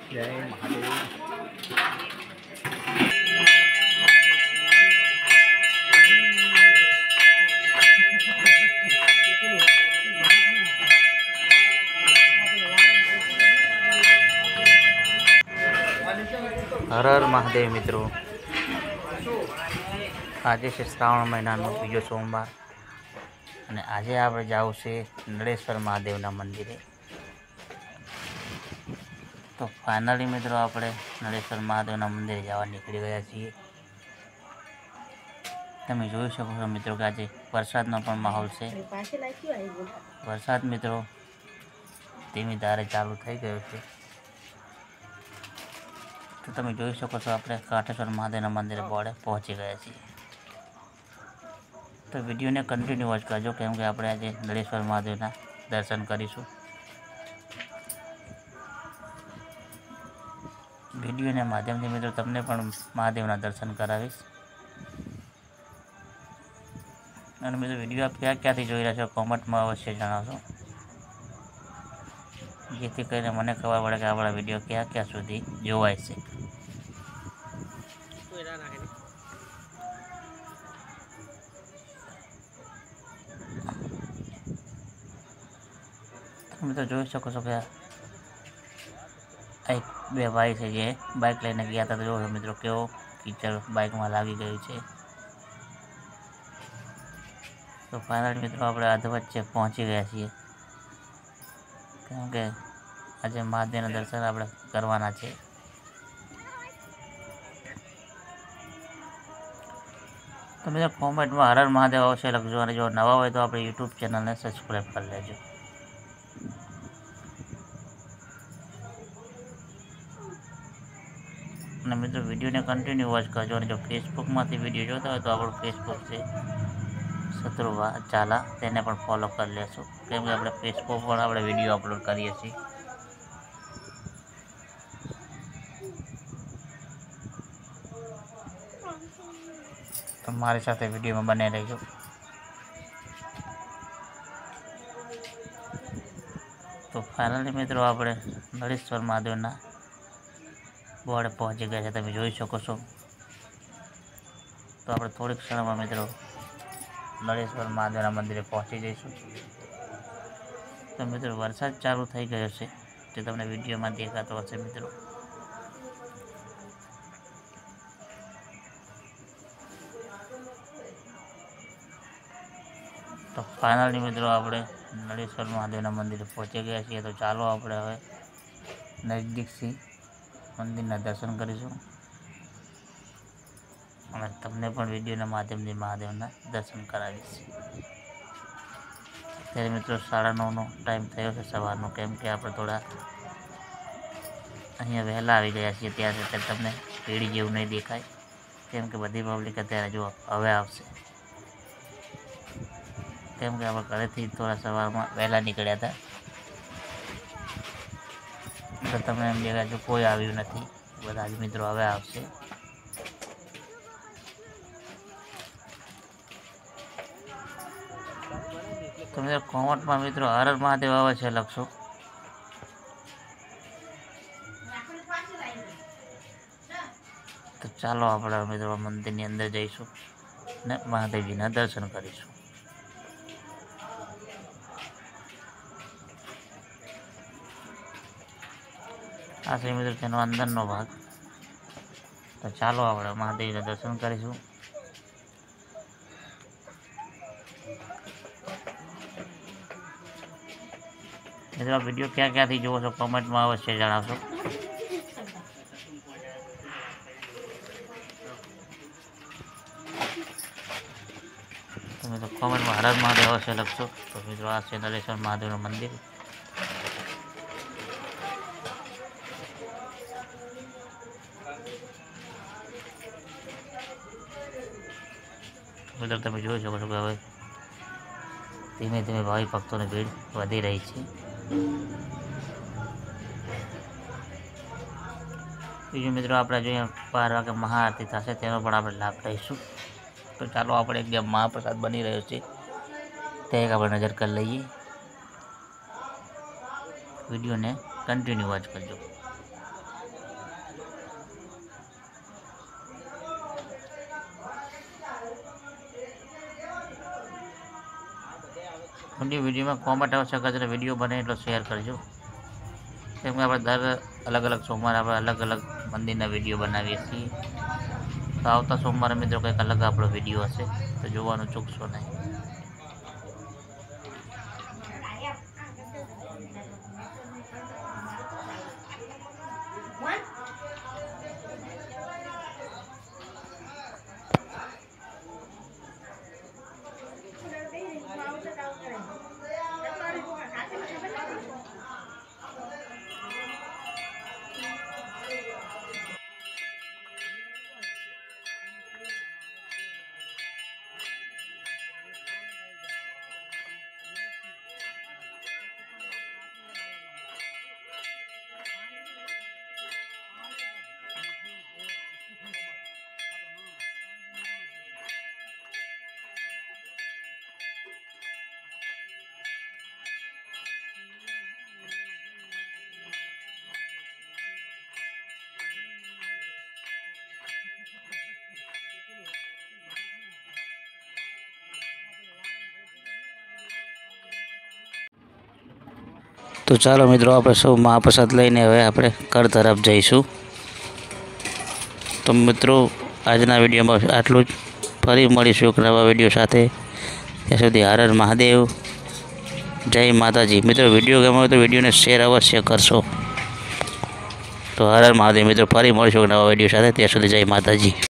જય મહાદેવ। હર હર મહાદેવ મિત્રો, આજે છે શ્રાવણ મહિનાનો બીજો સોમવાર અને આજે આપણે જવું છે નળેશ્વર મહાદેવના મંદિરે। તો ફાઇનલી મિત્રો આપણે નળેશ્વર મહાદેવના મંદિરે જવા નીકળી ગયા છીએ। તમે જોઈ શકો છો મિત્રો કે આજે વરસાદનો પણ માહોલ છે। વરસાદ મિત્રો ધીમી ધારે ચાલુ થઈ ગયો છે। તો તમે જોઈ શકો છો આપણે કાંઠેશ્વર મહાદેવના મંદિરે બોર્ડે પહોંચી ગયા છીએ। તો વિડીયોને કન્ટિન્યુ વોચ કરજો, કેમ કે આપણે આજે નળેશ્વર મહાદેવના દર્શન કરીશું। વિડીયોના માધ્યમથી મિત્રો તમને પણ મહાદેવના દર્શન કરાવીશ। અને મિત્રો વિડીયો આપ ક્યાંથી જોઈ રહ્યા છો કોમેન્ટમાં અવશ્ય જણાવશો, જેથી કરીને મને ખબર પડે કે આપણા વિડીયો ક્યાં સુધી જોવાય છે। તમે તો જોઈ શકો છો કે એક બે ભાઈ છે જે બાઇક લઈને ગયા હતા। તો જોવો મિત્રો કેવો કીચડ બાઇકમાં લાગી ગયું છે। તો ફાઇનલી મિત્રો આપણે અધ વચ્ચે પહોંચી ગયા છીએ, કેમ કે આજે મહાદેવના દર્શન આપણે કરવાના છે। તો મિત્રો કોમેન્ટમાં હર હર મહાદેવ અવશ્ય લખજો, અને જો નવા હોય તો આપણે યુટ્યુબ ચેનલને સબસ્ક્રાઈબ કરી લેજો। અને મિત્રો વિડીયોને કન્ટિન્યુ વોચ કરજો, અને જો ફેસબુકમાંથી વિડીયો જોતા હોય તો આપણું ફેસબુક છે શત્રુવા ચાલા, તેને પણ ફોલો કરી લેશો, કેમ કે આપણે ફેસબુક પર આપણે વિડીયો અપલોડ કરીએ છીએ। તો મારી સાથે વિડીયોમાં બને રહેજો। તો ફાઇનલી મિત્રો આપણે નળેશ્વર મહાદેવના બોર્ડે પહોંચી ગયા છે, તમે જોઈ શકો છો। તો આપણે થોડીક ક્ષણમાં મિત્રો નળેશ્વર મહાદેવના મંદિરે પહોંચી જઈશું। તો મિત્રો વરસાદ ચાલુ થઈ ગયો છે, જે તમને વિડીયોમાં દેખાતો હશે મિત્રો। તો ફાઇનલી મિત્રો આપણે નળેશ્વર મહાદેવના મંદિરે પહોંચી ગયા છીએ। તો ચાલો આપણે હવે નજદીકથી મંદિરના દર્શન કરીશું, અને તમને પણ વિડીયોના માધ્યમથી મહાદેવના દર્શન કરાવીશ। અત્યારે મિત્રો 9:30નો ટાઈમ થયો છે સવારનો, કેમ કે આપણે થોડા અહીંયા વહેલા આવી ગયા છીએ। ત્યારે તમને ભીડ જેવું નહીં દેખાય, કેમ કે બધી પબ્લિક અત્યારે જો હવે આવશે, કેમ કે આપણે ઘરેથી થોડા સવારમાં વહેલા નીકળ્યા હતા। તો તમને એમ દેખાય કે કોઈ આવ્યું નથી, બધા જ મિત્રો હવે આવશે। તો મિત્રો કોમેન્ટમાં મિત્રો હર હર મહાદેવ અવશ્ય લખશો। તો ચાલો આપણે મિત્રો મંદિરની અંદર જઈશું ને મહાદેવજીના દર્શન કરીશું। આ છે મિત્રો તેનો અંદરનો ભાગ। તો ચાલો આપણે મહાદેવના દર્શન કરીશું। મિત્રો આ વિડીયો ક્યાંથી જુઓ છો કોમેન્ટમાં અવશ્ય જણાવશો। તો મિત્રો કોમેન્ટમાં હર હર મહાદેવ અવશ્ય લખશો। તો મિત્રો આ છે નળેશ્વર મહાદેવનું મંદિર। મિત્રો તમે જોઈ શકો છો કે હવે ધીમે ધીમે ભાવિ ભક્તોની ભીડ વધી રહી છે। બીજું મિત્રો આપણે જોઈએ 12 વાગે મહાઆરતી થશે, તેનો પણ આપણે લાભ લઈશું। તો ચાલો આપણે એક મહાપ્રસાદ બની રહ્યો છે તે એક આપણે નજર કરી લઈએ। વિડીયોને કન્ટિન્યુ વોચ કરજો। વિડીયોમાં કોમેન્ટ આવશે કરજો, વિડીયો બને એટલો શેર કરજો, કેમ કે આપણે દર અલગ અલગ સોમવારે આપણે અલગ અલગ મંદિરના વિડીયો બનાવીએ છીએ. તો આવતા સોમવારે મિત્રો કંઈક અલગ આપણો વિડીયો હશે, તો જોવાનું ચૂકશો નહીં. તો ચાલો મિત્રો, આપણે સૌ મહાપ્રસાદ લઈને હવે આપણે ઘર તરફ જઈશું. તો મિત્રો, આજના વિડીયોમાં આટલું જ. ફરી મળીશું એક નવા વિડીયો સાથે. ત્યાં સુધી હર હર મહાદેવ, જય માતાજી. મિત્રો, વિડીયો ગમ્યો હોય તો વિડીયોને શેર અવશ્ય કરશો. તો હર હર મહાદેવ મિત્રો, ફરી મળીશું એક નવા વિડીયો સાથે. ત્યાં સુધી જય માતાજી.